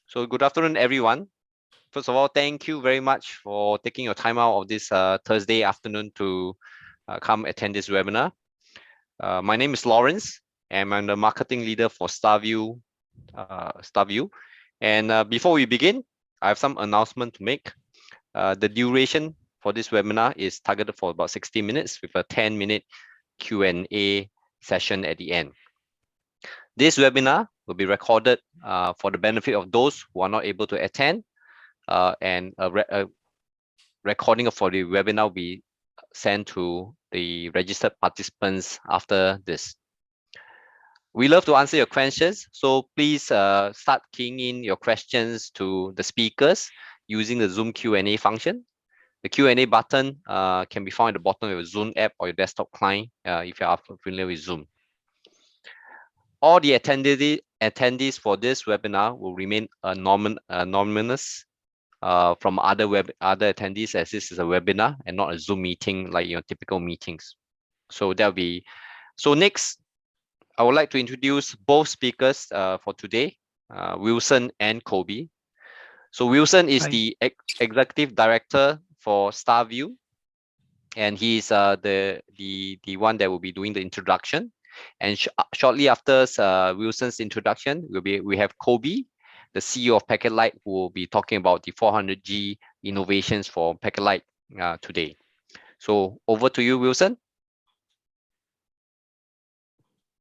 So good afternoon, everyone. First of all, thank you very much for taking your time out of this Thursday afternoon to come attend this webinar. My name is Lawrence, and I'm the marketing leader for Starview. And before we begin, I have some announcement to make. The duration for this webinar is targeted for about 60 minutes with a 10-minute Q&A session at the end. This webinar will be recorded for the benefit of those who are not able to attend, and a recording for the webinar will be sent to the registered participants after this. We love to answer your questions, so please start keying in your questions to the speakers using the Zoom Q&A function. The Q&A button can be found at the bottom of your Zoom app or your desktop client if you are familiar with Zoom. All the attendees for this webinar will remain anonymous from other attendees, as this is a webinar and not a Zoom meeting like your typical meetings. So next, I would like to introduce both speakers for today, Wilson and Kobe. So Wilson is the executive director for Starview, and he's the one that will be doing the introduction. And shortly after Wilson's introduction, we have Kobe, the CEO of PacketLight, who will be talking about the 400G innovations for PacketLight today. So over to you, Wilson.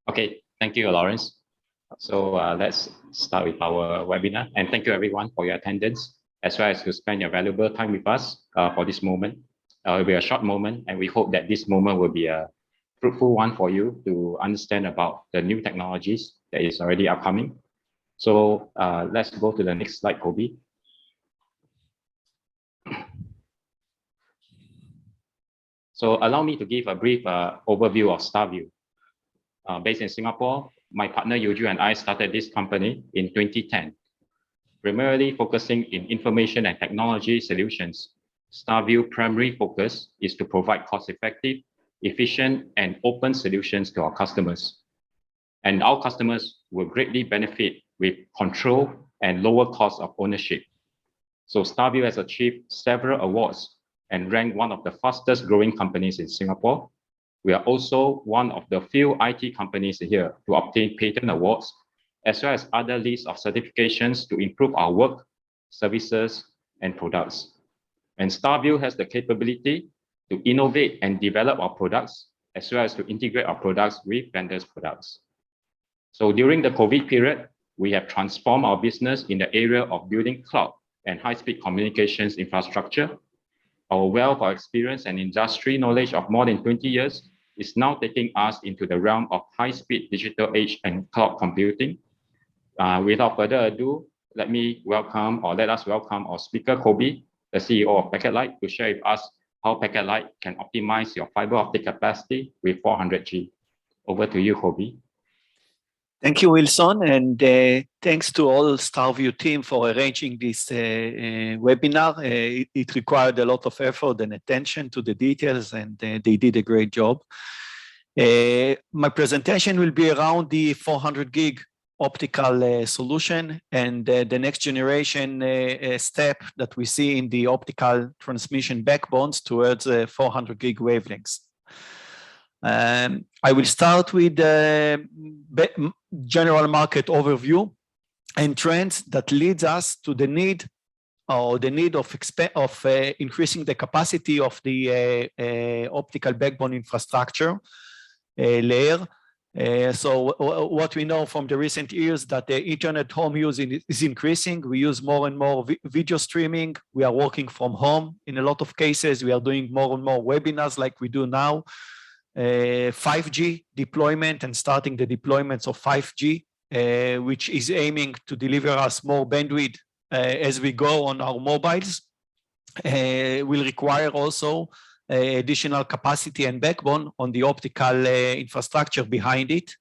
Okay, thank you, Lawrence. So let's start with our webinar. And thank you, everyone, for your attendance, as well as to spend your valuable time with us for this moment. It will be a short moment, and we hope that this moment will be a fruitful one for you to understand about the new technologies that is already upcoming. So let's go to the next slide, Kobe. So allow me to give a brief overview of Starview. Based in Singapore, my partner Yuju and I started this company in 2010, primarily focusing in information and technology solutions. Starview's primary focus is to provide cost-effective, efficient, and open solutions to our customers. And our customers will greatly benefit with control and lower cost of ownership. So Starview has achieved several awards and ranked one of the fastest growing companies in Singapore. We are also one of the few IT companies here to obtain patent awards, as well as other lists of certifications to improve our work, services, and products. And Starview has the capability to innovate and develop our products, as well as to integrate our products with vendors' products. So during the COVID period, we have transformed our business in the area of building cloud and high-speed communications infrastructure. Our wealth of experience and industry knowledge of more than 20 years is now taking us into the realm of high-speed digital age and cloud computing. Without further ado, let us welcome our speaker, Kobe, the CEO of PacketLight, to share with us how PacketLight can optimize your fiber optic capacity with 400G. Over to you, Kobe. Thank you, Wilson, and thanks to all Starview team for arranging this webinar. It required a lot of effort and attention to the details, and they did a great job. My presentation will be around the 400 gig optical solution and the next generation step that we see in the optical transmission backbones towards 400 gig wavelengths. I will start with the general market overview and trends that leads us to the need of increasing the capacity of the optical backbone infrastructure layer. So what we know from the recent years that the internet home use is increasing. We use more and more video streaming. We are working from home in a lot of cases. We are doing more and more webinars like we do now. 5G deployment and starting the deployments of 5G, which is aiming to deliver us more bandwidth as we go on our mobiles, will require also additional capacity and backbone on the optical infrastructure behind it.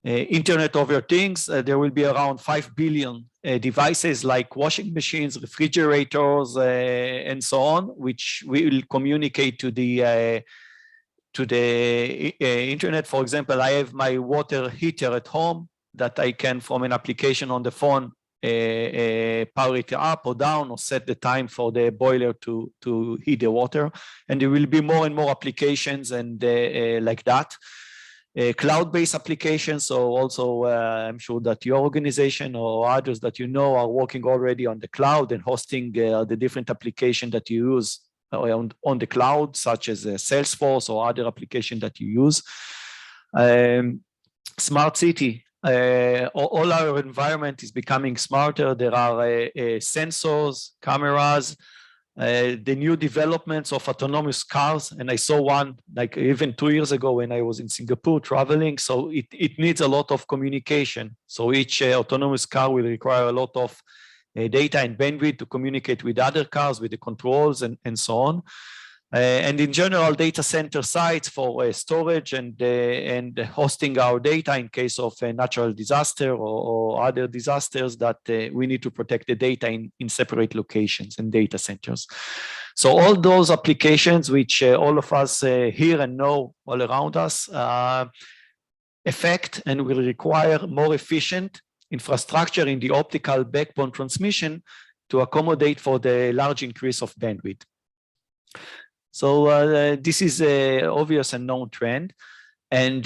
Internet of Things, there will be around 5 billion devices like washing machines, refrigerators, and so on, which will communicate to the internet. For example, I have my water heater at home that I can, from an application on the phone, power it up or down, or set the time for the boiler to heat the water. And there will be more and more applications and like that. Cloud-based applications, so also I'm sure that your organization or others that you know are working already on the cloud and hosting the different applications that you use on the cloud, such as Salesforce or other application that you use. Smart city. All our environment is becoming smarter. There are sensors, cameras, the new developments of autonomous cars. And I saw one like even 2 years ago when I was in Singapore traveling. So it needs a lot of communication. So each autonomous car will require a lot of data and bandwidth to communicate with other cars, with the controls and so on. And in general, data center sites for storage and hosting our data in case of a natural disaster or other disasters that we need to protect the data in separate locations and data centers. So all those applications which all of us hear and know all around us affect and will require more efficient infrastructure in the optical backbone transmission to accommodate for the large increase of bandwidth. So this is an obvious and known trend. And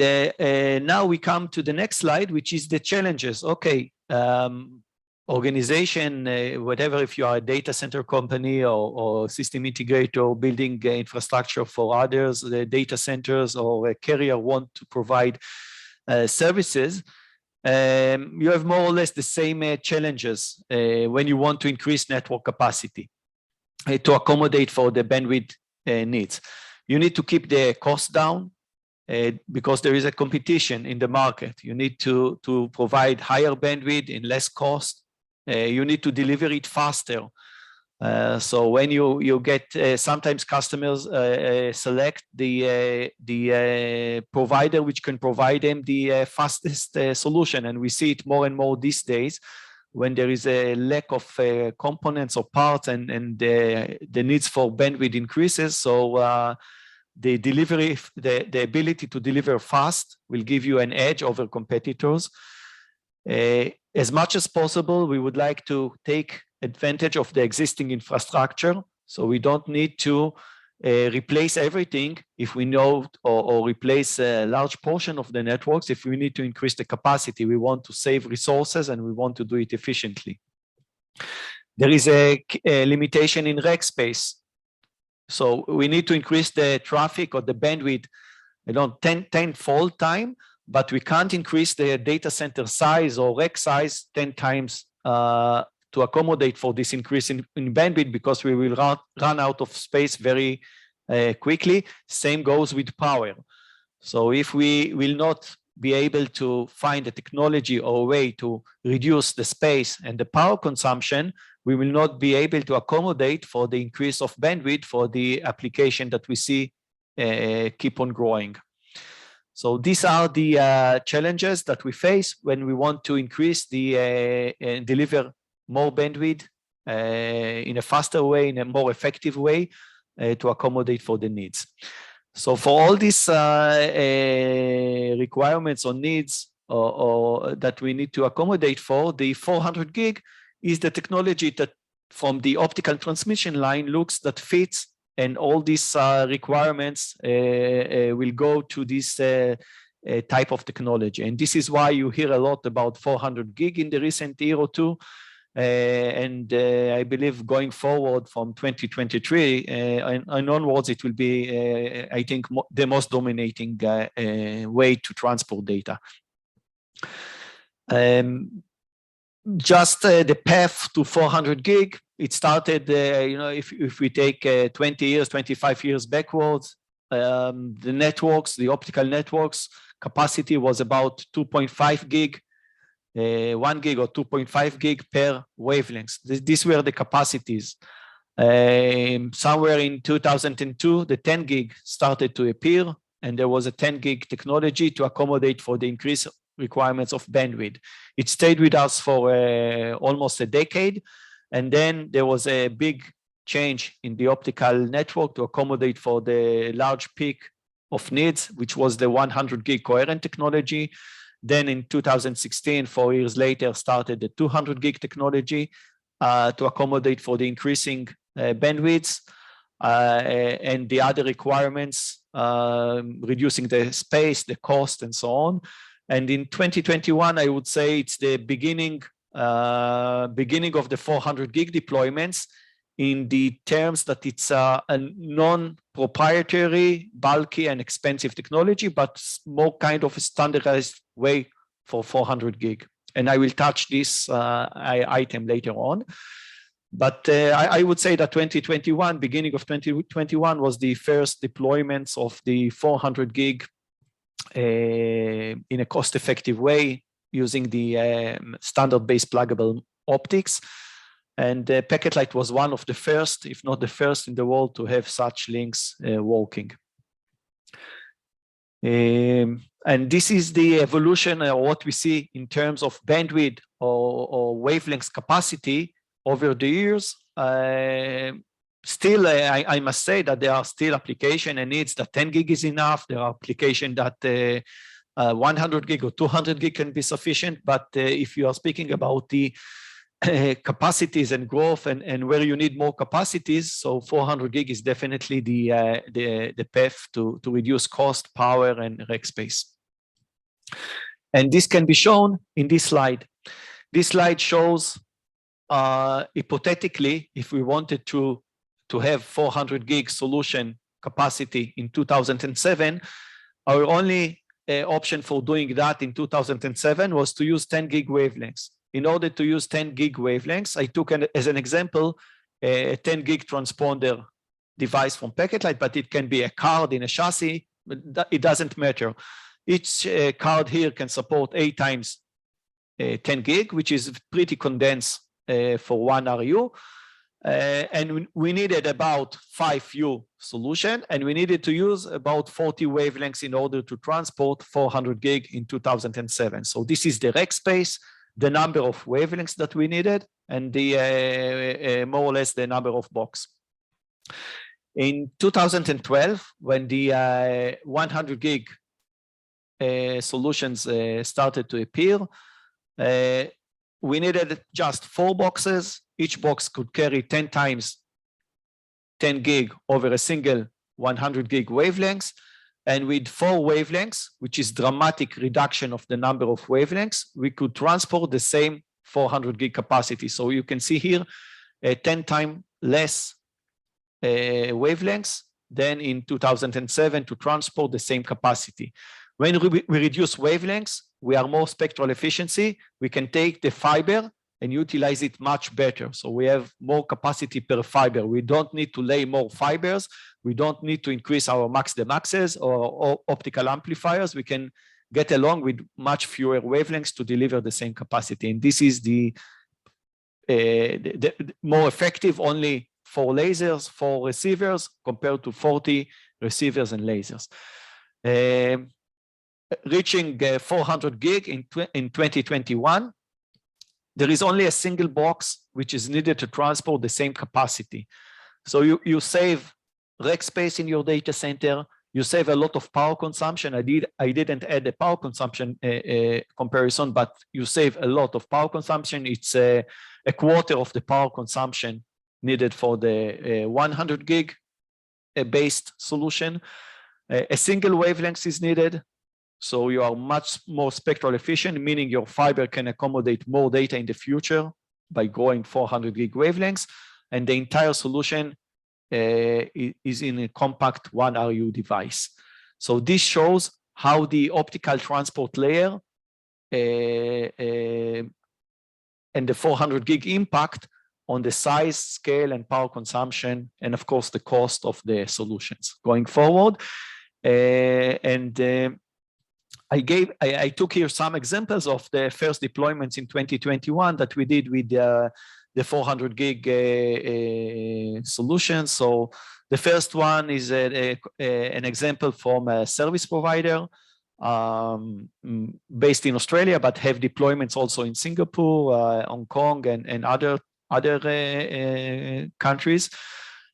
now we come to the next slide, which is the challenges. Okay, organization, whatever, if you are a data center company or system integrator building infrastructure for others, the data centers or a carrier want to provide services, you have more or less the same challenges when you want to increase network capacity to accommodate for the bandwidth needs. You need to keep the cost down because there is a competition in the market. You need to provide higher bandwidth in less cost. You need to deliver it faster. So when you get sometimes customers select the provider which can provide them the fastest solution, and we see it more and more these days when there is a lack of components or parts and the needs for bandwidth increases. So the delivery, the ability to deliver fast will give you an edge over competitors. As much as possible, we would like to take advantage of the existing infrastructure. So we don't need to replace everything if we know, or replace a large portion of the networks. If we need to increase the capacity, we want to save resources and we want to do it efficiently. There is a limitation in rack space. So we need to increase the traffic or the bandwidth, 10-fold time, but we can't increase the data center size or rack size 10 times to accommodate for this increase in bandwidth, because we will run out of space very quickly. Same goes with power. So if we will not be able to find a technology or a way to reduce the space and the power consumption, we will not be able to accommodate for the increase of bandwidth for the application that we see keep on growing. So these are the challenges that we face when we want to increase the and deliver more bandwidth in a faster way, in a more effective way to accommodate for the needs. So for all these requirements or needs or that we need to accommodate for, the 400 gig is the technology that from the optical transmission line looks that fits, and all these requirements will go to this type of technology. And this is why you hear a lot about 400 gig in the recent year or two. And I believe going forward from 2023 and onwards, it will be, I think, the most dominating way to transport data. Just the path to 400 gig, it started, if we take 20 years, 25 years backwards, the networks, the optical networks capacity was about 2.5 gig. 1 gig or 2.5 gig per wavelength. These were the capacities. Somewhere in 2002, the 10 gig started to appear, and there was a 10 gig technology to accommodate for the increased requirements of bandwidth. It stayed with us for almost a decade, and then there was a big change in the optical network to accommodate for the large peak of needs, which was the 100 gig coherent technology. Then in 2016, 4 years later, started the 200 gig technology to accommodate for the increasing bandwidths and the other requirements, reducing the space, the cost, and so on. And in 2021, I would say it's the beginning of the 400 gig deployments, in the terms that it's a non-proprietary, bulky, and expensive technology, but more kind of a standardized way for 400 gig. And I will touch this item later on. But I would say that 2021, beginning of 2021, was the first deployments of the 400 gig in a cost-effective way, using the standard-based pluggable optics. And PacketLight was one of the first, if not the first in the world, to have such links working. And this is the evolution of what we see in terms of bandwidth or wavelength capacity over the years. Still, I must say that there are still application and needs that 10 gig is enough. There are applications that 100 gig or 200 gig can be sufficient. But if you are speaking about the capacities and growth and where you need more capacities, so 400 gig is definitely the path to reduce cost, power, and rack space. And this can be shown in this slide. This slide shows hypothetically, if we wanted to have 400 gig solution capacity in 2007, our only option for doing that in 2007 was to use 10 gig wavelengths. In order to use 10 gig wavelengths, I took as an example a 10 gig transponder device from PacketLight, but it can be a card in a chassis. It doesn't matter. Each card here can support 8 times 10 gig, which is pretty condensed for one RU. And we needed about 5U solution, and we needed to use about 40 wavelengths in order to transport 400 gig in 2007. So this is the rack space, the number of wavelengths that we needed, and the more or less the number of box. In 2012, when the 100 gig solutions started to appear, we needed just 4 boxes. Each box could carry 10 times 10 gig over a single 100 gig wavelengths. And with 4 wavelengths, which is dramatic reduction of the number of wavelengths, we could transport the same 400 gig capacity. So you can see here 10 times less wavelengths than in 2007 to transport the same capacity. When we reduce wavelengths, we are more spectral efficiency. We can take the fiber and utilize it much better. So we have more capacity per fiber. We don't need to lay more fibers. We don't need to increase our max demaxes or optical amplifiers. We can get along with much fewer wavelengths to deliver the same capacity. And this is the more effective, only 4 lasers, 4 receivers, compared to 40 receivers and lasers. Reaching 400 gig in 2021, there is only a single box which is needed to transport the same capacity. So you save rack space in your data center, you save a lot of power consumption. I didn't add the power consumption comparison, but you save a lot of power consumption. It's a quarter of the power consumption needed for the 100 gig based solution. A single wavelength is needed. So you are much more spectral efficient, meaning your fiber can accommodate more data in the future by going 400 gig wavelengths. And the entire solution is in a compact 1 RU device. So this shows how the optical transport layer and the 400 gig impact on the size, scale, and power consumption, and of course the cost of the solutions going forward. I took here some examples of the first deployments in 2021 that we did with the 400 gig solution. So the first one is an example from a service provider based in Australia, but have deployments also in Singapore, Hong Kong, and other countries.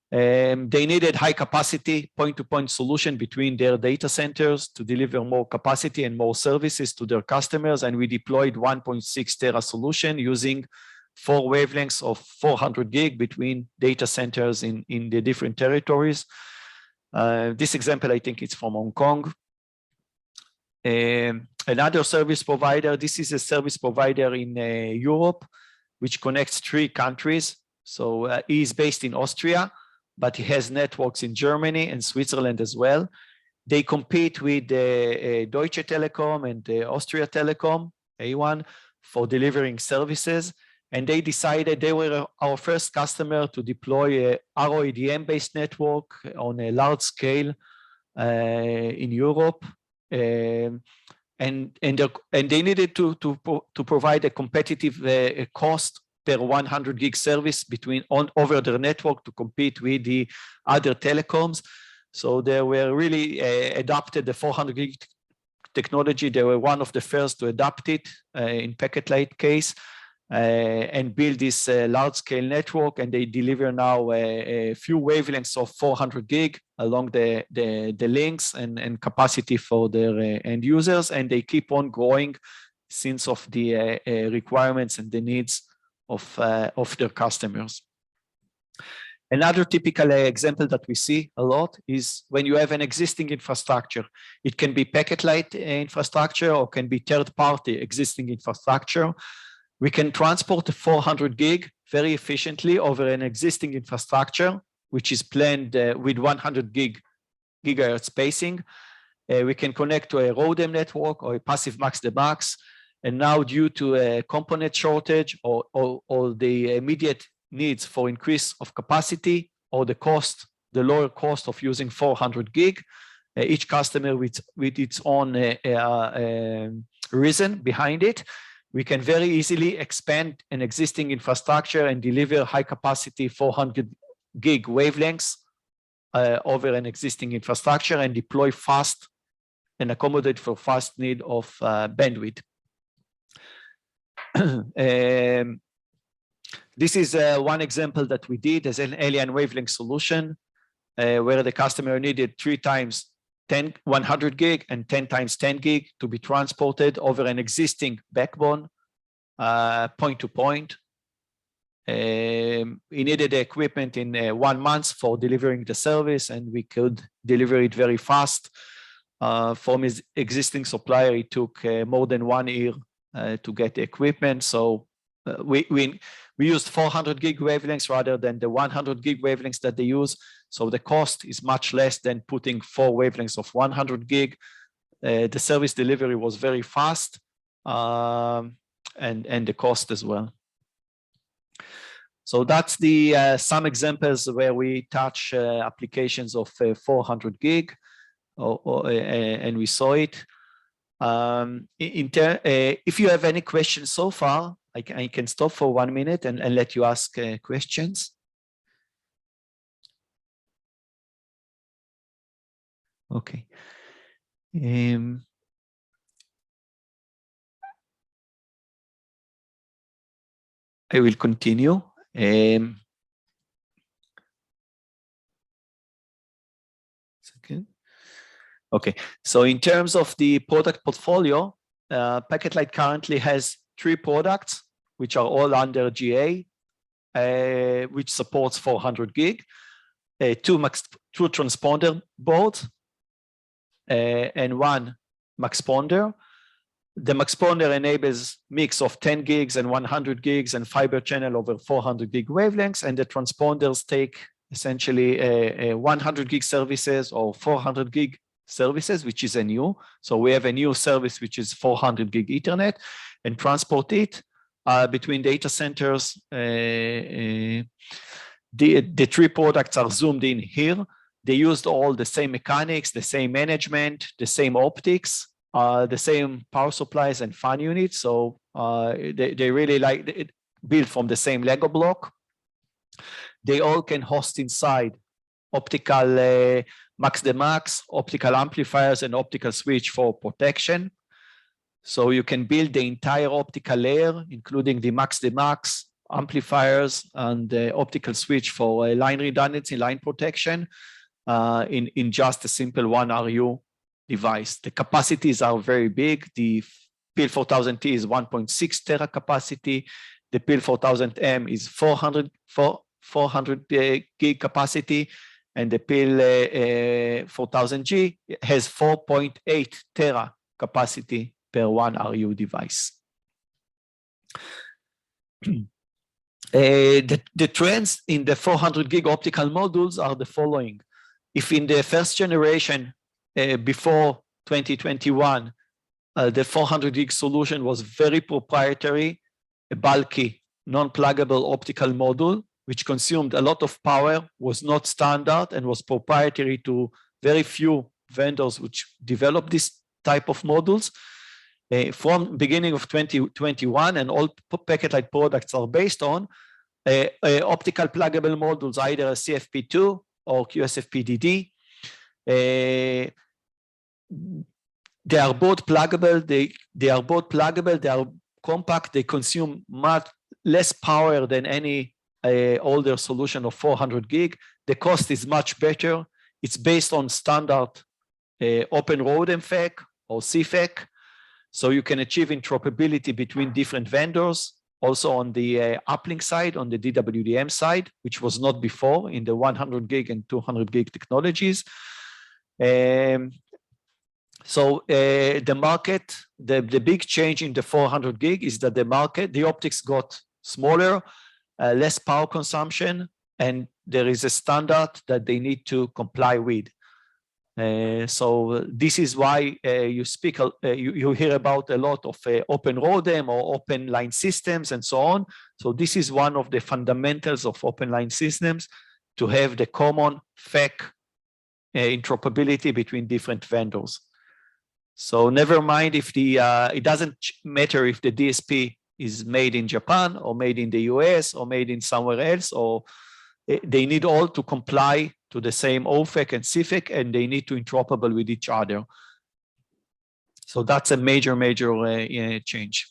They needed high capacity point-to-point solution between their data centers to deliver more capacity and more services to their customers. And we deployed 1.6 tera solution using 4 wavelengths of 400 gig between data centers in the different territories. This example, I think it's from Hong Kong. Another service provider, this is a service provider in Europe, which connects 3 countries. So he is based in Austria, but he has networks in Germany and Switzerland as well. They compete with Deutsche Telekom and Austria Telekom, A1, for delivering services. And they decided they were our first customer to deploy a ROADM-based network on a large scale in Europe. And they needed to provide a competitive cost per 100 gig service over their network to compete with the other telecoms. So they were really adopted the 400 gig technology. They were one of the first to adopt it in PacketLight case and build this large-scale network. And they deliver now a few wavelengths of 400 gig along the links and capacity for their end users. And they keep on growing since of the requirements and the needs of their customers. Another typical example that we see a lot is when you have an existing infrastructure. It can be PacketLight infrastructure or can be third-party existing infrastructure. We can transport a 400 gig very efficiently over an existing infrastructure, which is planned with 100 gigahertz spacing. We can connect to a ROADM network or a passive max-to-max. And now, due to a component shortage or the immediate needs for increase of capacity or the lower cost of using 400 gig, each customer with its own reason behind it, we can very easily expand an existing infrastructure and deliver high capacity 400 gig wavelengths over an existing infrastructure and deploy fast and accommodate for fast need of bandwidth. This is one example that we did as an alien wavelength solution where the customer needed 3 times 100 gig and 10 times 10 gig to be transported over an existing backbone point to point. He needed the equipment in 1 month for delivering the service, and we could deliver it very fast. From his existing supplier, it took more than 1 year to get the equipment. So we used 400 gig wavelengths rather than the 100 gig wavelengths that they use. So the cost is much less than putting 4 wavelengths of 100 gig. The service delivery was very fast and the cost as well. So that's some examples where we touch applications of 400 gig and we saw it. If you have any questions so far, I can stop for 1 minute and let you ask questions. Okay. I will continue. Second. Okay, so in terms of the product portfolio, PacketLight currently has 3 products, which are all under GA, which supports 400 gig, 2 transponder boards, and 1 MaxPonder. The MaxPonder enables mix of 10 gigs and 100 gigs and fiber channel over 400 gig wavelengths, and the transponders take essentially 100 gig services or 400 gig services, which is a new. So we have a new service, which is 400 gig Ethernet, and transport it between data centers. The 3 products are zoomed in here. They used all the same mechanics, the same management, the same optics, the same power supplies and fan units. So they really like it, built from the same Lego block. They all can host inside optical max-to-max, optical amplifiers, and optical switch for protection. So you can build the entire optical layer, including the max-to-max, amplifiers, and optical switch for line redundancy, line protection in just a simple 1 RU device. The capacities are very big. The PIL 4000T is 1.6 tera capacity. The PIL 4000M is 400 gig capacity, and the PIL 4000G has 4.8 tera capacity per 1 RU device. The trends in the 400 gig optical modules are the following. If in the first generation before 2021, the 400 gig solution was very proprietary, a bulky, non-pluggable optical module, which consumed a lot of power, was not standard, and was proprietary to very few vendors which developed this type of modules. From beginning of 2021, and all PacketLight products are based on optical pluggable modules, either CFP2 or QSFP-DD. They are both pluggable. They are compact. They consume much less power than any older solution of 400 gig. The cost is much better. It's based on standard open ROADM FEC or CFEC. So you can achieve interoperability between different vendors. Also on the uplink side, on the DWDM side, which was not before in the 100 gig and 200 gig technologies. So the market, the big change in the 400 gig is that the optics got smaller, less power consumption, and there is a standard that they need to comply with. So this is why you hear about a lot of open ROADM or open line systems and so on. So this is one of the fundamentals of open line systems, to have the common FEC interoperability between different vendors. So never mind if it doesn't matter if the DSP is made in Japan or made in the US or made in somewhere else, or they need all to comply to the same OFEC and CFEC, and they need to interoperable with each other. So that's a major change.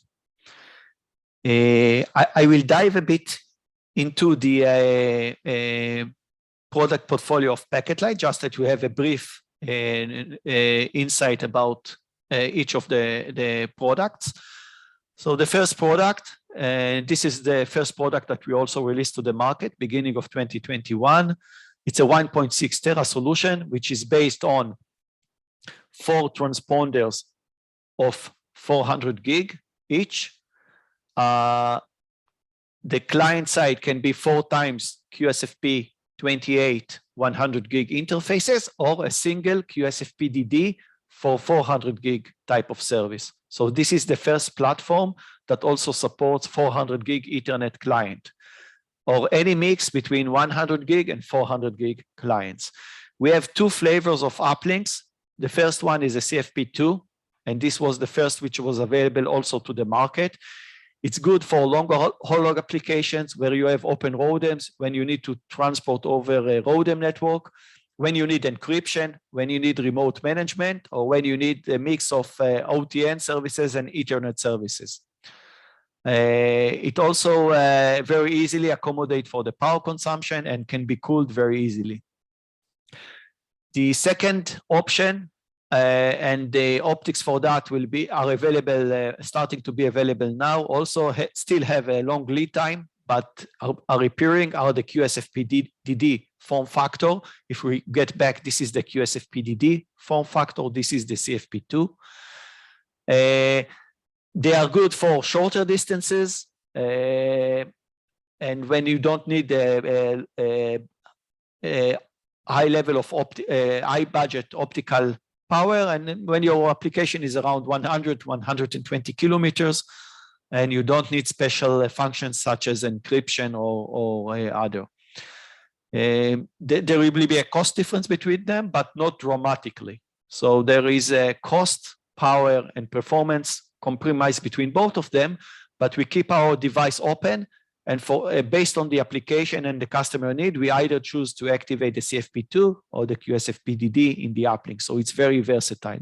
I will dive a bit into the product portfolio of PacketLight, just that you have a brief insight about each of the products. So the first product, this is the first product that we also released to the market, beginning of 2021. It's a 1.6 tera solution, which is based on 4 transponders of 400 gig each. The client side can be 4 times QSFP 28 100 gig interfaces, or a single QSFP-DD for 400 gig type of service. So this is the first platform that also supports 400 gig Ethernet client, or any mix between 100 gig and 400 gig clients. We have 2 flavors of uplinks. The first one is a CFP2, and this was the first which was available also to the market. It's good for longer whole log applications where you have open ROADMs, when you need to transport over a ROADM network, when you need encryption, when you need remote management, or when you need a mix of OTN services and Ethernet services. It also very easily accommodates for the power consumption and can be cooled very easily. The second option, and the optics for that are available, starting to be available now. Also still have a long lead time, but are appearing, are the QSFP-DD form factor. If we get back, this is the QSFP-DD form factor. This is the CFP2. They are good for shorter distances, and when you don't need a high level of high budget optical power, and when your application is around 100 to 120 kilometers, and you don't need special functions such as encryption or other. There will be a cost difference between them, but not dramatically. So there is a cost, power, and performance compromise between both of them, but we keep our device open, and for based on the application and the customer need, we either choose to activate the CFP2 or the QSFP-DD in the uplink. So it's very versatile.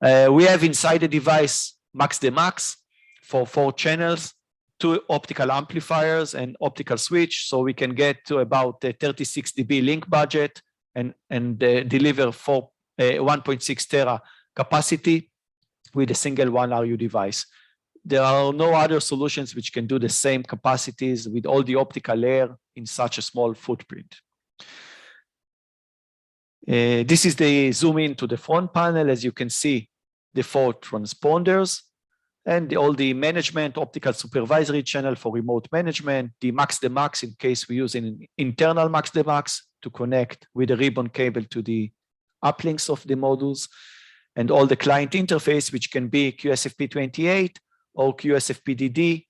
We have inside the device max the max for 4 channels, two optical amplifiers and optical switch, so we can get to about 36 dB link budget and deliver 1.6 tera capacity with a single 1RU device. There are no other solutions which can do the same capacities with all the optical layer in such a small footprint. This is the zoom in to the front panel. As you can see, the 4 transponders and all the management, optical supervisory channel for remote management, the max in case we use an internal max to connect with a ribbon cable to the uplinks of the modules, and all the client interface, which can be QSFP28 or QSFP-DD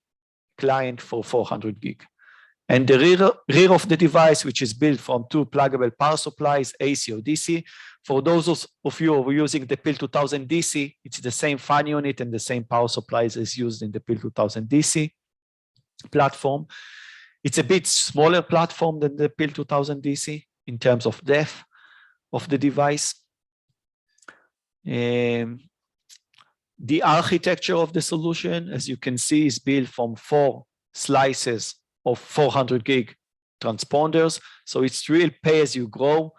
client for 400 gig. And the rear of the device, which is built from 2 pluggable power supplies, AC or DC. For those of you who are using the PIL 2000 DC, it's the same fan unit and the same power supplies as used in the PIL 2000 DC platform. It's a bit smaller platform than the PIL 2000 DC in terms of depth of the device. The architecture of the solution, as you can see, is built from 4 slices of 400 gig transponders. So it's real pay as you grow.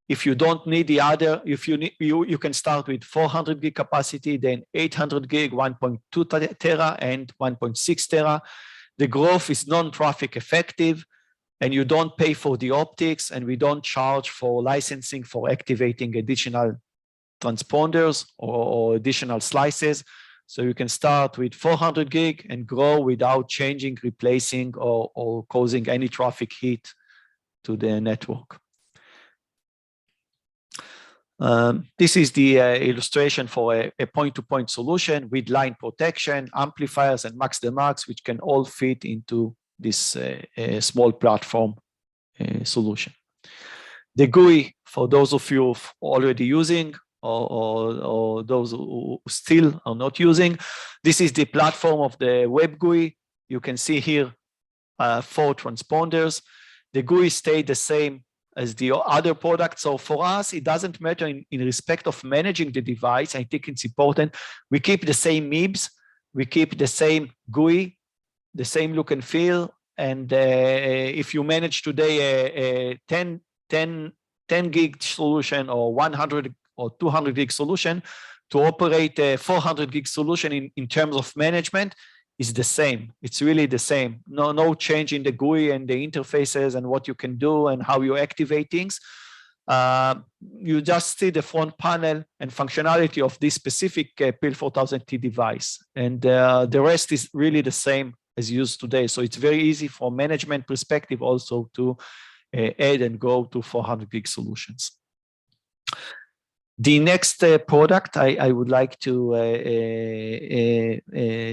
If you don't need the other, if you need, you can start with 400 gig capacity, then 800 gig, 1.2 tera and 1.6 tera. The growth is non-traffic effective, and you don't pay for the optics, and we don't charge for licensing for activating additional transponders or additional slices. So you can start with 400 gig and grow without changing, replacing, or causing any traffic hit to the network. This is the illustration for a point-to-point solution with line protection, amplifiers, and max, which can all fit into this small platform solution. The GUI, for those of you already using, or those who still are not using, this is the platform of the web GUI. You can see here 4 transponders. The GUI stayed the same as the other product. So for us, it doesn't matter in respect of managing the device. I think it's important. We keep the same MIBs, we keep the same GUI, the same look and feel. And if you manage today a 10 gig solution or 100 or 200 gig solution, to operate a 400 gig solution in terms of management is the same. It's really the same. No change in the GUI and the interfaces and what you can do and how you activate things. You just see the front panel and functionality of this specific PIL 4000T device. And the rest is really the same as used today. So it's very easy from management perspective also to add and go to 400 gig solutions. The next product I would like to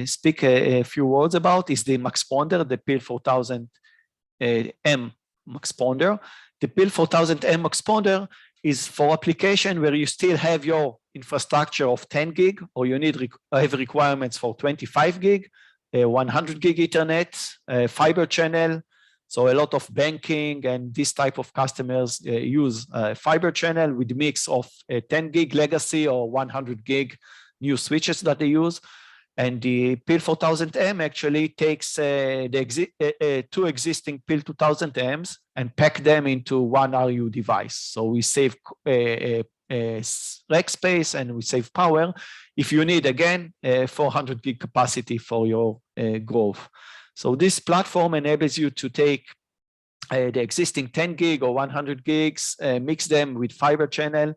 speak a few words about is the Maxponder, the PIL 4000M Maxponder. The PIL 4000M Maxponder is for application where you still have your infrastructure of 10 gig, or you have requirements for 25 gig, 100 gig Ethernet, fiber channel. So a lot of banking and this type of customers use fiber channel with a mix of 10 gig legacy or 100 gig new switches that they use. And the PIL 4000M actually takes the 2 existing PIL 2000Ms and pack them into 1RU device. So we save rack space and we save power if you need, again, 400 gig capacity for your growth. So this platform enables you to take the existing 10 gig or 100 gigs, mix them with fiber channel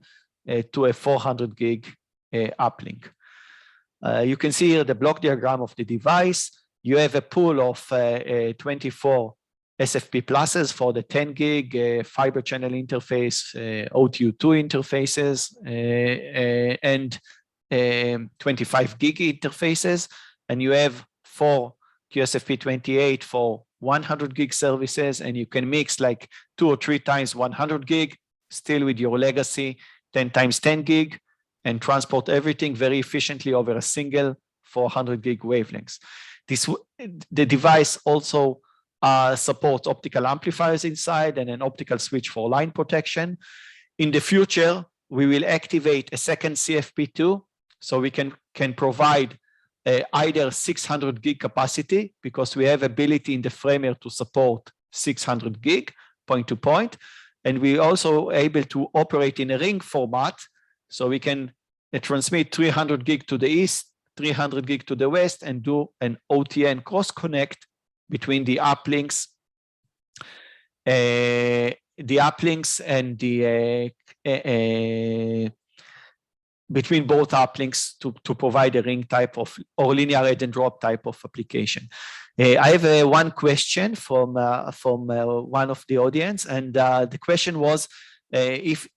to a 400 gig uplink. You can see here the block diagram of the device. You have a pool of 24 SFP pluses for the 10 gig fiber channel interface, OTU2 interfaces, and 25 gig interfaces. And you have 4 QSFP28 for 100 gig services, and you can mix like 2 or 3 times 100 gig, still with your legacy 10 times 10 gig, and transport everything very efficiently over a single 400 gig wavelengths. The device also supports optical amplifiers inside and an optical switch for line protection. In the future, we will activate a second CFP2, so we can provide either 600 gig capacity, because we have ability in the framework to support 600 gig point to point. And we also able to operate in a ring format. So we can transmit 300 gig to the east, 300 gig to the west, and do an OTN cross connect between the uplinks, and between both uplinks to provide a ring type of or linear add and drop type of application. I have one question from one of the audience, and the question was if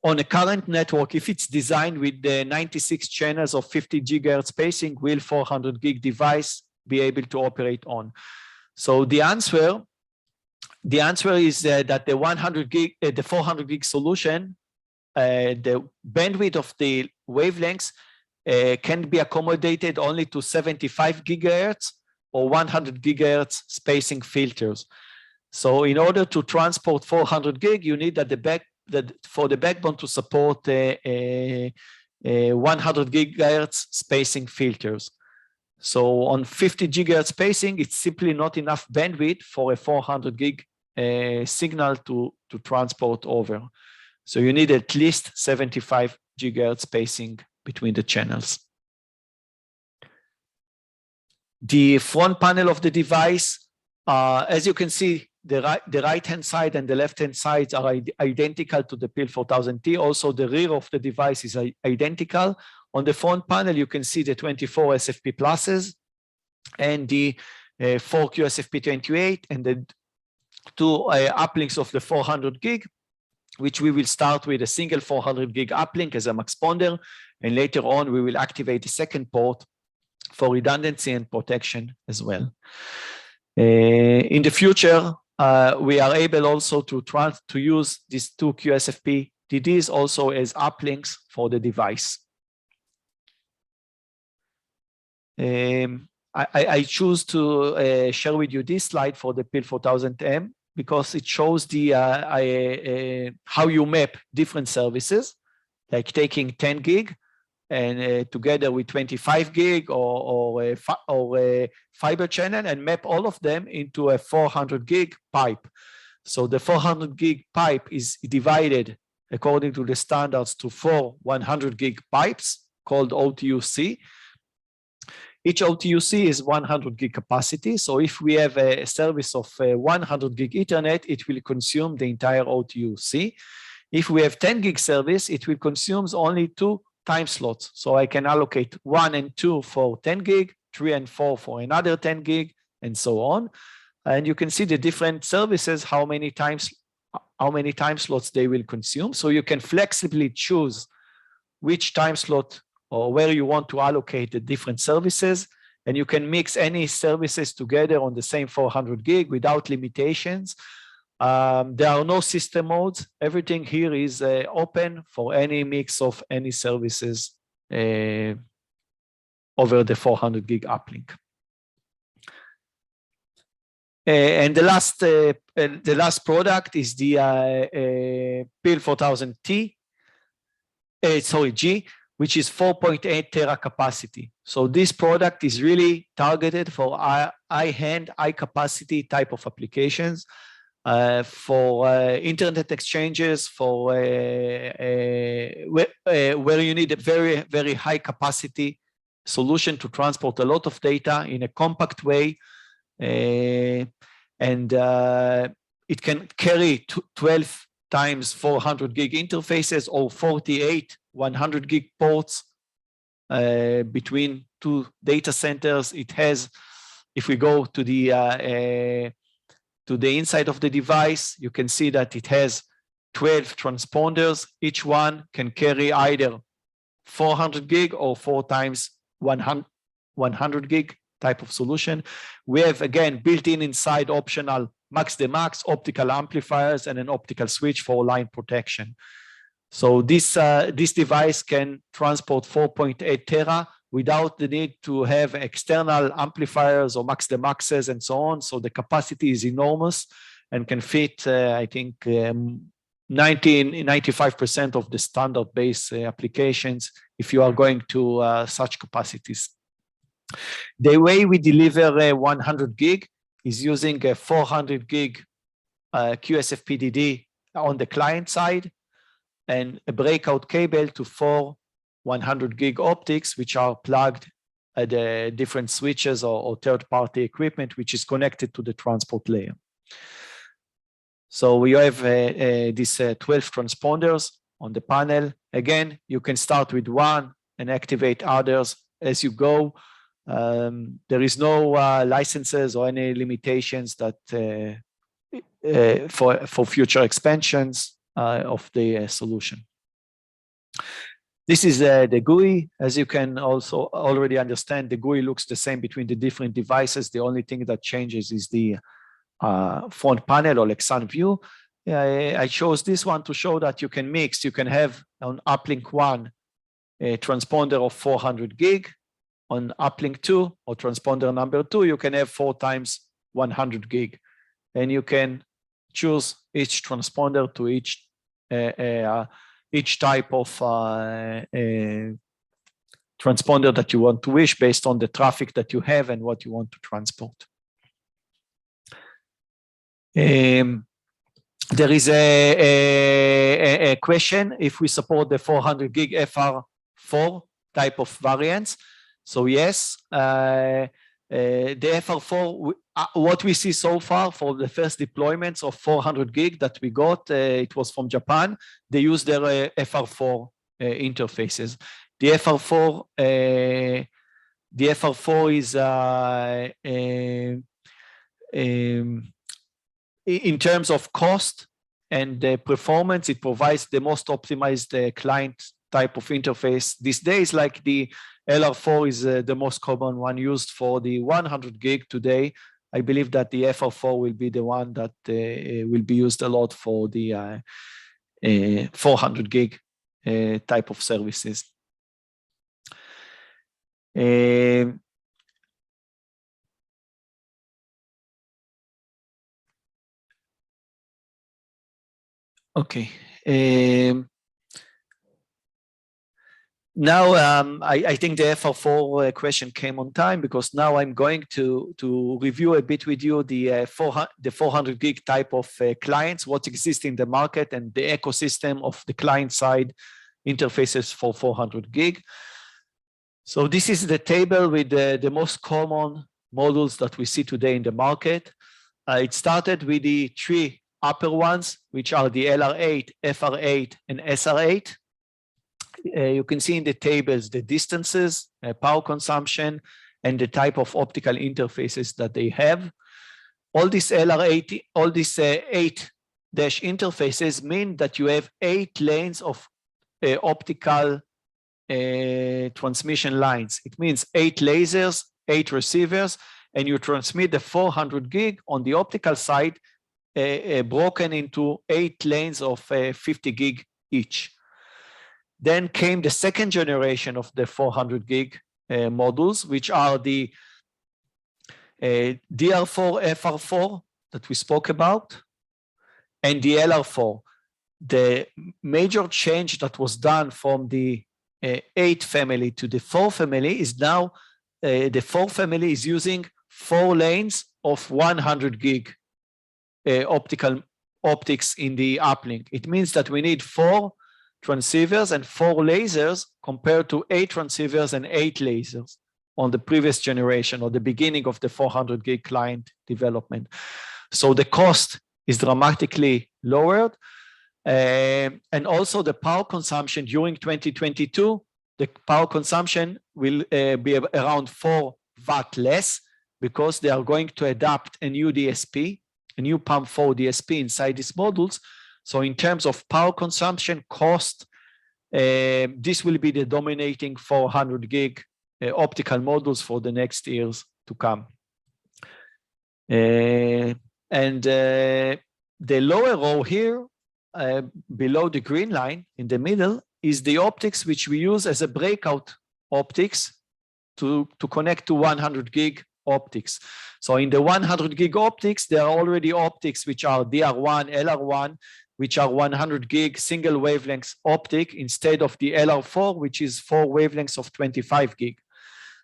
on a current network, if it's designed with the 96 channels of 50 gigahertz spacing, will 400 gig device be able to operate on? So the answer is that the 100 gig, the 400 gig solution, the bandwidth of the wavelengths can be accommodated only to 75 gigahertz or 100 gigahertz spacing filters. So in order to transport 400 gig, you need for the backbone to support 100 gigahertz spacing filters. So on 50 gigahertz spacing, it's simply not enough bandwidth for a 400 gig signal to transport over. So you need at least 75 gigahertz spacing between the channels. The front panel of the device, as you can see, the right-hand side and the left-hand sides are identical to the PIL 4000T. Also, the rear of the device is identical. On the front panel, you can see the 24 SFP pluses and the 4 QSFP28 and the two uplinks of the 400 gig, which we will start with a single 400 gig uplink as a max ponder, and later on we will activate the second port for redundancy and protection as well. In the future, we are able also to use these two QSFP DDs also as uplinks for the device. I choose to share with you this slide for the PIL 4000M because it shows the how you map different services, like taking 10 gig and together with 25 gig or a fiber channel and map all of them into a 400 gig pipe. So the 400 gig pipe is divided according to the standards to 4 100 gig pipes called OTUC. Each OTUC is 100 gig capacity. So if we have a service of 100 gig Ethernet, it will consume the entire OTUC. If we have 10 gig service, it will consume only 2 time slots. So I can allocate 1 and 2 for 10 gig, 3 and 4 for another 10 gig, and so on. And you can see the different services, how many time slots they will consume. So you can flexibly choose which time slot or where you want to allocate the different services. And you can mix any services together on the same 400 gig without limitations. There are no system modes. Everything here is open for any mix of any services over the 400 gig uplink. And the last product is the PIL 4000T, G, which is 4.8 tera capacity. So this product is really targeted for high-end, high-capacity type of applications, for internet exchanges, for where you need a very, very high-capacity solution to transport a lot of data in a compact way. And it can carry 12 times 400 gig interfaces or 48 100 gig ports between 2 data centers. It has, if we go to the inside of the device, you can see that it has 12 transponders. Each one can carry either 400 gig or 4 times 100 gig type of solution. We have, again, built-in inside optional max-the-max optical amplifiers and an optical switch for line protection. So this device can transport 4.8 tera without the need to have external amplifiers or max-the-maxes and so on. So the capacity is enormous and can fit, I think, 95% of the standard-based applications if you are going to such capacities. The way we deliver 100 gig is using a 400 gig QSFP-DD on the client side and a breakout cable to 4 100 gig optics, which are plugged at the different switches or third-party equipment, which is connected to the transport layer. So we have these 12 transponders on the panel. Again, you can start with one and activate others as you go. There is no licenses or any limitations that for future expansions of the solution. This is the GUI. As you can also already understand, the GUI looks the same between the different devices. The only thing that changes is the front panel or like Starview. I chose this one to show that you can mix. You can have on uplink 1 a transponder of 400 gig. On uplink 2 or transponder number 2, you can have 4 times 100 gig. And you can choose each transponder to each type of transponder that you want to wish based on the traffic that you have and what you want to transport. There is a question if we support the 400 gig FR4 type of variants. So yes, the FR4, what we see so far for the first deployments of 400 gig that we got, it was from Japan. They use their FR4 interfaces. The FR4 is in terms of cost and performance, it provides the most optimized client type of interface these days. Like the LR4 is the most common one used for the 100 gig today. I believe that the FR4 will be the one that will be used a lot for the 400 gig type of services. Okay. Now, I think the FR4 question came on time because now I'm going to review a bit with you the 400 gig type of clients, what exists in the market and the ecosystem of the client side interfaces for 400 gig. So this is the table with the most common modules that we see today in the market. It started with the 3 upper ones, which are the LR8, FR8, and SR8. You can see in the tables the distances, power consumption, and the type of optical interfaces that they have. All these LR8, all these 8 dash interfaces mean that you have 8 lanes of optical transmission lines. It means 8 lasers, 8 receivers, and you transmit the 400 gig on the optical side broken into 8 lanes of 50 gig each. Then came the second generation of the 400 gig modules, which are the DR4, FR4 that we spoke about, and the LR4. The major change that was done from the 8 family to the 4 family is now the 4 family is using 4 lanes of 100 gig optics in the uplink. It means that we need 4 transceivers and 4 lasers compared to 8 transceivers and 8 lasers on the previous generation or the beginning of the 400 gig client development. So the cost is dramatically lowered. And also the power consumption during 2022, the power consumption will be around 4 watt less because they are going to adapt a new DSP, a new PAM4 DSP inside these modules. So in terms of power consumption cost, this will be the dominating 400 gig optical modules for the next years to come. And the lower row here, below the green line in the middle, is the optics which we use as a breakout optics to connect to 100 gig optics. So in the 100 gig optics, there are already optics which are DR1, LR1, which are 100 gig single wavelengths optic instead of the LR4, which is 4 wavelengths of 25 gig.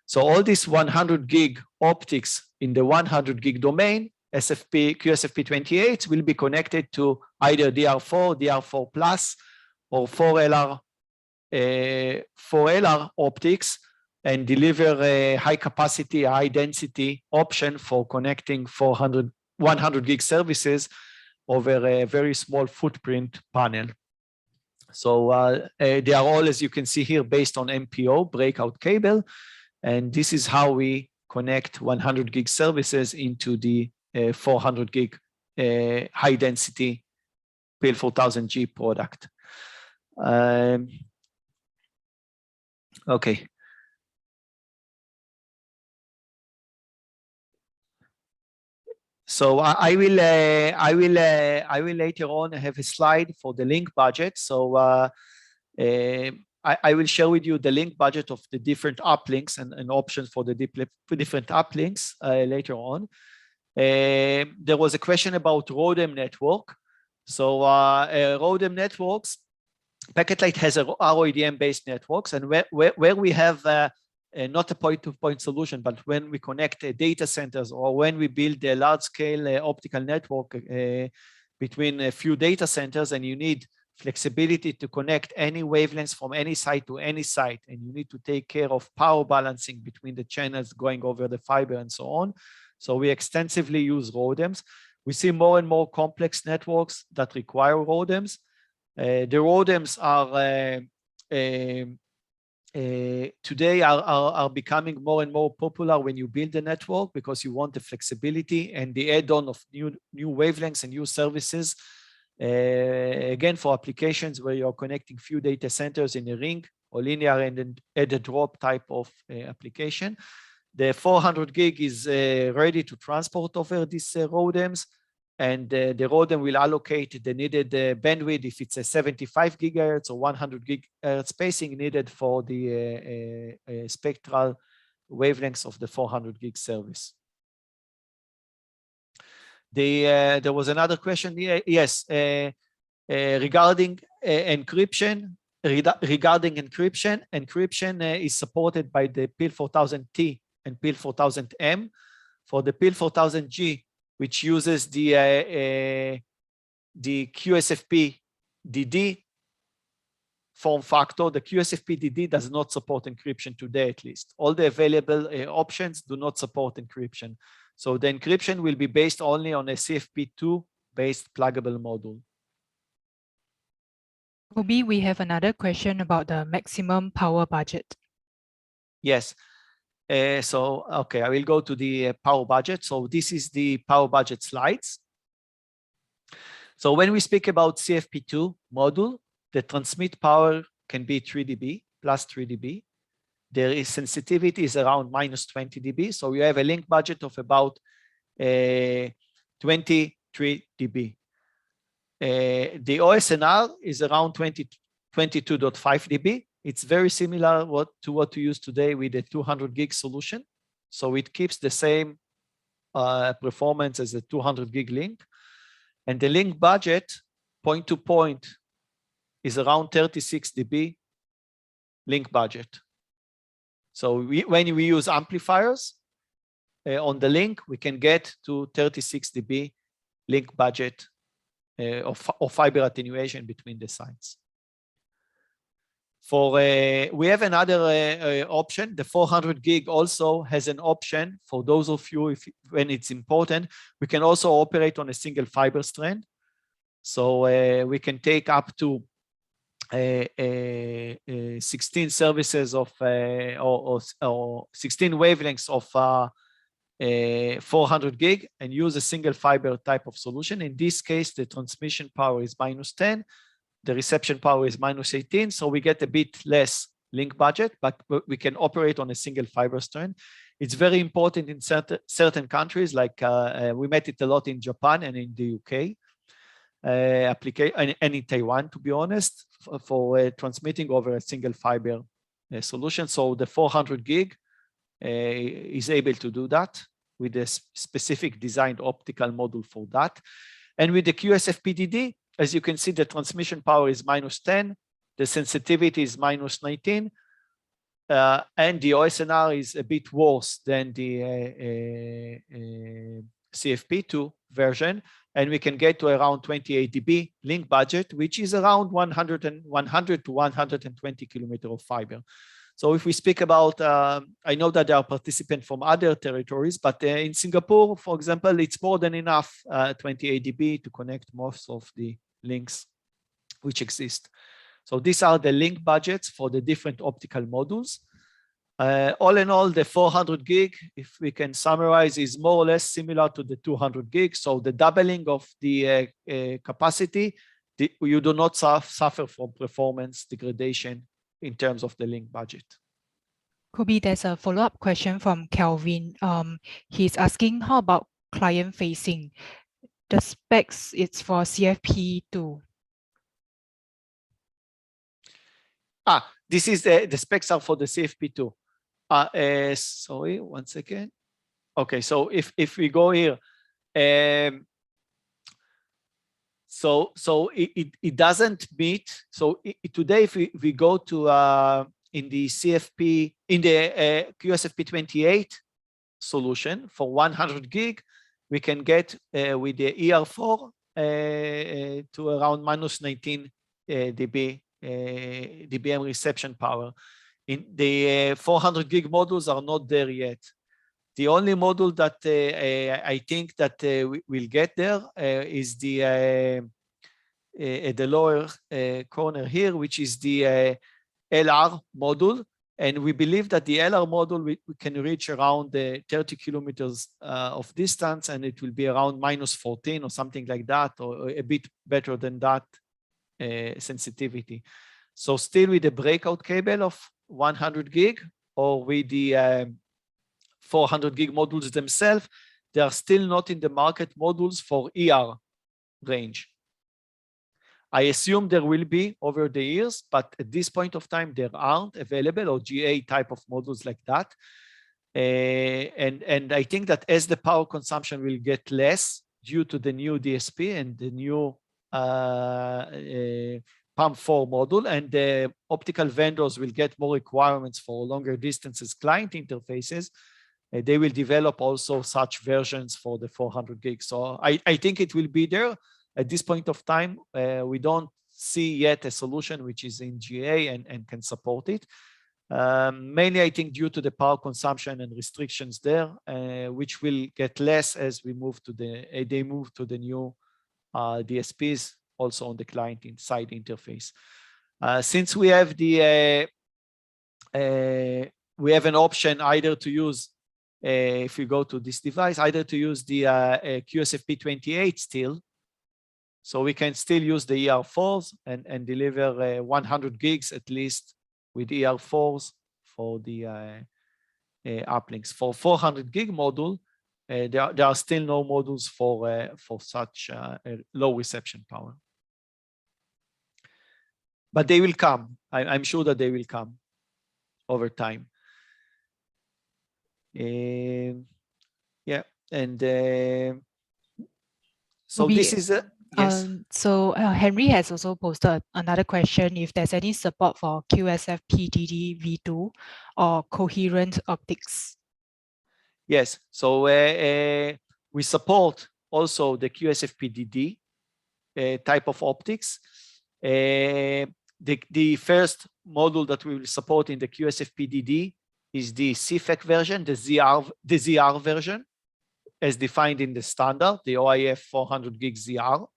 So all these 100 gig optics in the 100 gig domain, QSFP28 will be connected to either DR4, DR4 plus, or 4LR optics, and deliver a high capacity, high density option for connecting 100 gig services over a very small footprint panel. So they are all, as you can see here, based on MPO, breakout cable. And this is how we connect 100 gig services into the 400 gig high density PIL4000G product. Okay. So I will later on have a slide for the link budget. So I will share with you the link budget of the different uplinks and options for the different uplinks later on. There was a question about ROADM network. So ROADM networks, PacketLight has a ROADM-based networks, and where we have not a point-to-point solution, but when we connect data centers or when we build a large-scale optical network between a few data centers, and you need flexibility to connect any wavelengths from any site to any site, and you need to take care of power balancing between the channels going over the fiber and so on. So we extensively use ROADMs. We see more and more complex networks that require ROADMs. The ROADMs are today are becoming more and more popular when you build a network, because you want the flexibility and the add-on of new wavelengths and new services. Again, for applications where you're connecting few data centers in a ring or linear and add a drop type of application. The 400 gig is ready to transport over these ROADMs, and the ROADM will allocate the needed bandwidth if it's a 75 gigahertz or 100 gigahertz spacing needed for the spectral wavelengths of the 400 gig service. There was another question. Yes, regarding encryption. Regarding encryption, encryption is supported by the PIL4000T and PIL4000M. For the PIL4000G, which uses the QSFP DD form factor, the QSFP DD does not support encryption today, at least. All the available options do not support encryption. So the encryption will be based only on a CFP2 based pluggable module. Obi, we have another question about the maximum power budget. Yes. Okay, I will go to the power budget. So this is the power budget slides. So when we speak about CFP2 module, the transmit power can be 3 dB plus 3 dB. There is sensitivity is around minus 20 dB. So you have a link budget of about 23 dB. The OSNR is around 22.5 dB. It's very similar to what you use today with a 200 gig solution. So it keeps the same performance as a 200 gig link. And the link budget, point to point, is around 36 dB link budget. So when we use amplifiers on the link, we can get to 36 dB link budget of fiber attenuation between the sites. We have another option. The 400 gig also has an option for those of you, when it's important, we can also operate on a single fiber strand. So we can take up to 16 services of or 16 wavelengths of 400 gig and use a single fiber type of solution. In this case, the transmission power is minus 10. The reception power is minus 18, so we get a bit less link budget, but we can operate on a single fiber strand. It's very important in certain countries, like we met it a lot in Japan and in the UK, and in Taiwan, to be honest, for transmitting over a single fiber solution. So the 400 gig is able to do that with a specific designed optical module for that. And with the QSFP-DD, as you can see, the transmission power is -10, the sensitivity is -19, and the OSNR is a bit worse than the CFP2 version, and we can get to around 28 dB link budget, which is around 100 to 120 kilometer of fiber. So if we speak about, I know that there are participants from other territories, but in Singapore, for example, it's more than enough 28 dB to connect most of the links which exist. So these are the link budgets for the different optical modules. All in all, the 400 gig, if we can summarize, is more or less similar to the 200 gig. So the doubling of the capacity, you do not suffer from performance degradation in terms of the link budget. Kobe, there's a follow-up question from Kelvin. He's asking, how about client facing? The specs, it's for CFP2. This is the specs are for the CFP2. Sorry, one second. Okay, so if we go here, so it doesn't meet. So today, if we go to in the CFP, in the QSFP28 solution for 100 gig, we can get with the ER4 to around -19 dBm reception power. In the 400 gig modules are not there yet. The only module that I think that we'll get there is the at the lower corner here, which is the LR module. And we believe that the LR module, we can reach around 30 kilometers of distance, and it will be around -14 or something like that, or a bit better than that sensitivity. So still with the breakout cable of 100 gig or with the 400 gig modules themselves, they are still not in the market modules for ER range. I assume there will be over the years, but at this point of time, there aren't available or GA type of modules like that. And I think that as the power consumption will get less due to the new DSP and the new PAM4 module, and the optical vendors will get more requirements for longer distances client interfaces, they will develop also such versions for the 400 gigs. So I think it will be there. At this point of time, we don't see yet a solution which is in GA and can support it. Mainly, I think, due to the power consumption and restrictions there, which will get less as we move to they move to the new DSPs also on the client side interface. Since we have we have an option either to use, if we go to this device, either to use the QSFP28 still. So we can still use the ER4s and deliver 100 gigs at least with ER4s for the uplinks. For 400 gig module, there are still no modules for such low reception power. But they will come. I'm sure that they will come over time. Yeah, and so this is a yes. So Henry has also posted another question: if there's any support for QSFP-DD v2 or coherent optics. Yes, so we support also the QSFP-DD type of optics. The first module that we will support in the QSFP-DD is the CFEC version, the ZR version, as defined in the standard, the OIF 400 gig ZR.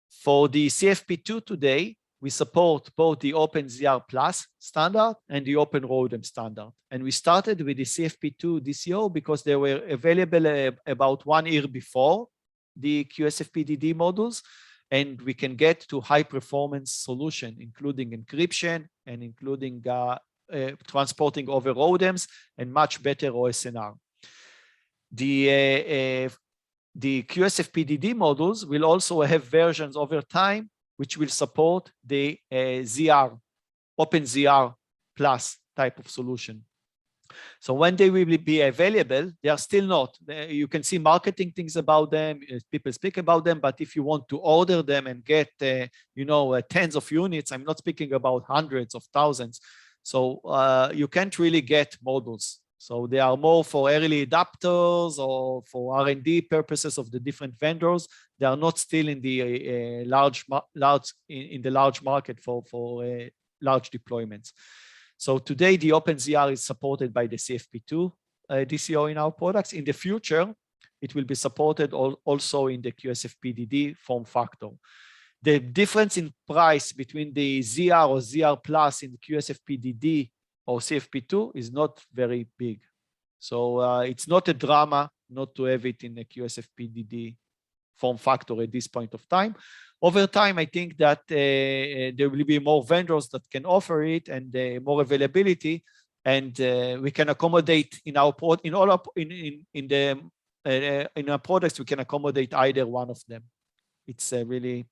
For the CFP2 today, we support both the OpenZR Plus standard and the Open ROADM standard. And we started with the CFP2 DCO because they were available about 1 year before the QSFP-DD modules, and we can get to high performance solution, including encryption and including transporting over ROADMs and much better OSNR. The QSFP-DD modules will also have versions over time which will support the ZR, OpenZR Plus type of solution. So when they will be available, they are still not. You can see marketing things about them, people speak about them, but if you want to order them and get, tens of units, I'm not speaking about hundreds of thousands. So you can't really get modules. So they are more for early adapters or for R&D purposes of the different vendors. They are not still in the large market for large deployments. So today the OpenZR is supported by the CFP2 DCO in our products. In the future, it will be supported also in the QSFP-DD form factor. The difference in price between the ZR or ZR Plus in the QSFP-DD or CFP2 is not very big. So it's not a drama not to have it in the QSFP-DD form factor at this point of time. Over time, I think that there will be more vendors that can offer it and more availability, and we can accommodate in our in our products. We can accommodate either one of them. It's really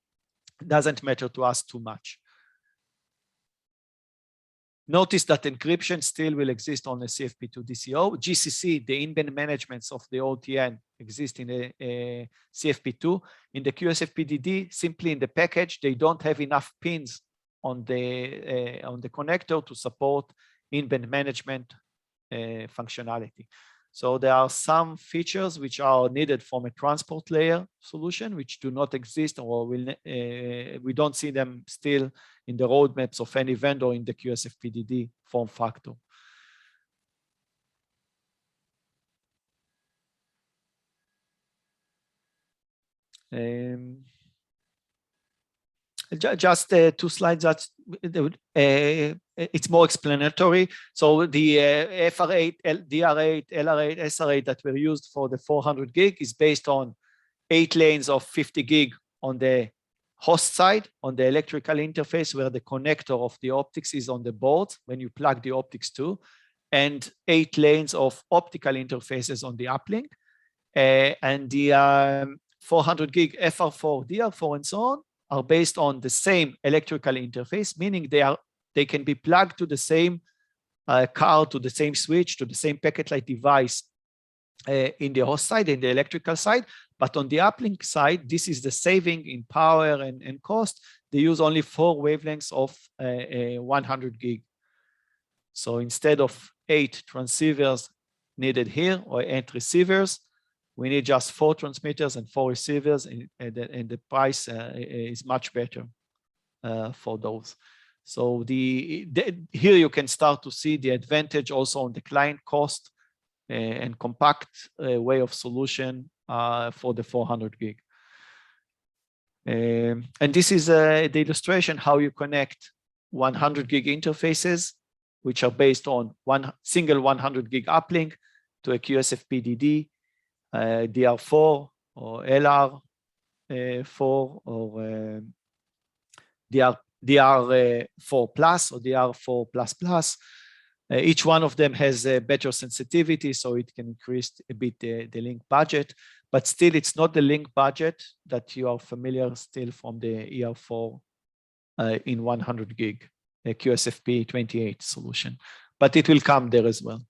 doesn't matter to us too much. Notice that encryption still will exist on the CFP2 DCO. GCC, the in-band managements of the OTN, exist in the CFP2. In the QSFP-DD, simply in the package, they don't have enough pins on the connector to support in-band management functionality. So there are some features which are needed from a transport layer solution, which do not exist, or we don't see them still in the roadmaps of any vendor in the QSFP-DD form factor. Just 2 slides that it's more explanatory. So the FR8, DR8, LR8, SR8 that were used for the 400 gig is based on 8 lanes of 50 gig on the host side, on the electrical interface where the connector of the optics is on the board when you plug the optics to, and 8 lanes of optical interfaces on the uplink. And the 400 gig FR4, DR4, and so on are based on the same electrical interface, meaning they can be plugged to the same card, to the same switch, to the same PacketLight device in the host side, in the electrical side. But on the uplink side, this is the saving in power and cost. They use only 4 wavelengths of 100 gig. So instead of 8 transceivers needed here or 8 receivers, we need just 4 transmitters and 4 receivers, and the price is much better for those. So here you can start to see the advantage also on the client cost and compact way of solution for the 400 gig. And this is the illustration how you connect 100 gig interfaces, which are based on one single 100 gig uplink to a QSFP-DD, DR4 or LR4 or DR4 plus or DR4 plus plus. Each one of them has a better sensitivity, so it can increase a bit the link budget, but still it's not the link budget that you are familiar still from the ER4 in 100 gig, a QSFP28 solution, but it will come there as well.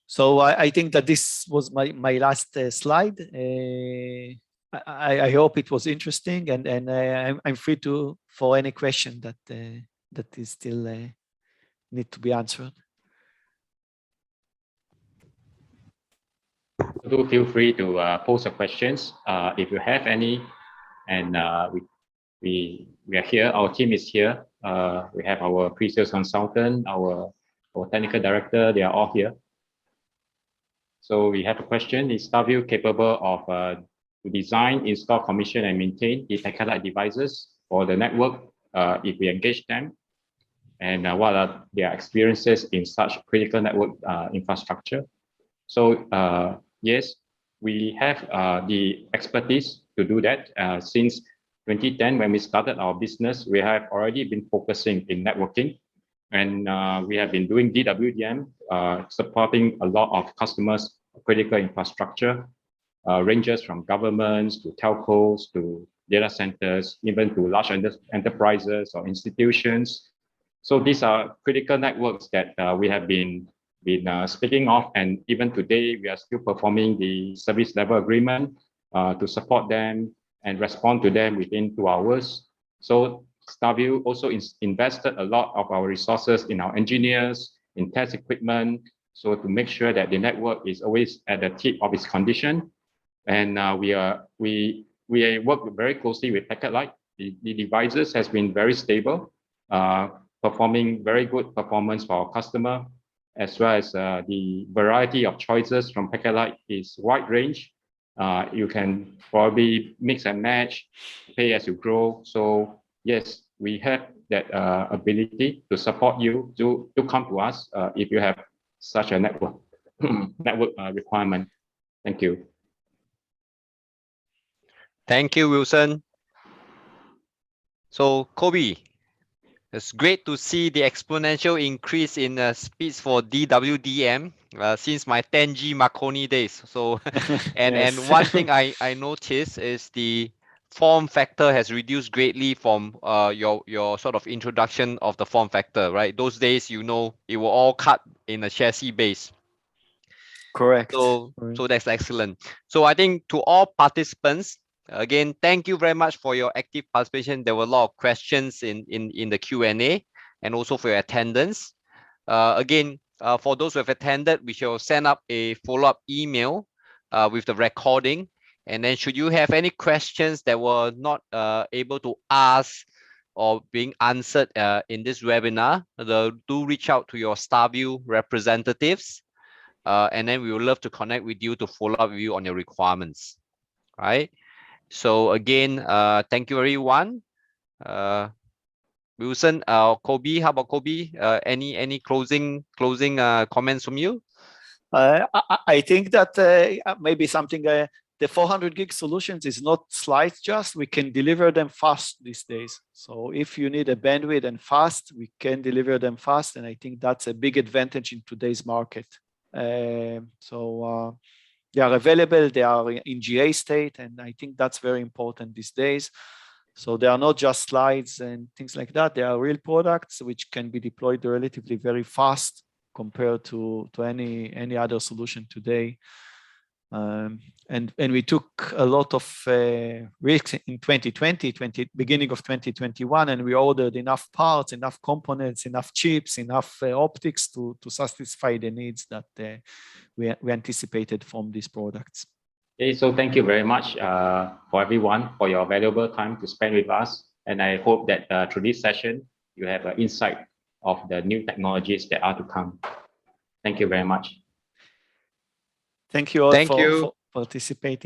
So I think that this was my last slide. I hope it was interesting, and I'm free for any question that is still need to be answered. Do feel free to post your questions if you have any, and we are here. Our team is here. We have our pre-sales consultant, our technical director. They are all here. So we have a question: is Starview capable of to design, install, commission, and maintain the PacketLight devices for the network if we engage them? And what are their experiences in such critical network infrastructure? So yes, we have the expertise to do that. Since 2010, when we started our business, we have already been focusing in networking, and we have been doing DWDM, supporting a lot of customers' critical infrastructure, ranges from governments to telcos to data centers, even to large enterprises or institutions, So these are critical networks that we have been speaking of, and even today we are still performing the service level agreement to support them and respond to them within 2 hours. So Starview also invested a lot of our resources in our engineers, in test equipment, so to make sure that the network is always at the tip of its condition. And we work very closely with PacketLight. The devices has been very stable, performing very good performance for our customer, as well as the variety of choices from PacketLight is wide range. You can probably mix and match, pay as you grow. So yes, we have that ability to support you to come to us if you have such a network requirement. Thank you. Thank you, Wilson. So, Kobe, it's great to see the exponential increase in speeds for DWDM since my 10G Marconi days. So, and Yes. one thing I noticed is the form factor has reduced greatly from your sort of introduction of the form factor, right? Those days, you know, it will all cut in a chassis base. Correct. So that's excellent. So I think to all participants, again, thank you very much for your active participation. There were a lot of questions in the Q&A and also for your attendance. Again, for those who have attended, we shall send up a follow-up email with the recording. And then should you have any questions that were not able to ask or being answered in this webinar, do reach out to your Starview representatives. And then we would love to connect with you to follow up with you on your requirements, right? So again, thank you everyone. Wilson, Kobe, how about Kobe? Any closing comments from you? I think that maybe something, the 400 gig solutions is not slides just, we can deliver them fast these days. So if you need a bandwidth and fast, we can deliver them fast. And I think that's a big advantage in today's market. So they are available, they are in GA state, and I think that's very important these days. So they are not just slides and things like that, they are real products which can be deployed relatively very fast compared to any other solution today. And we took a lot of risks in 2020, beginning of 2021, and we ordered enough parts, enough components, enough chips, enough optics to satisfy the needs that we anticipated from these products. Okay, so thank you very much for everyone for your valuable time to spend with us. And I hope that through this session, you have an insight of the new technologies that are to come. Thank you very much. Thank you all for participating.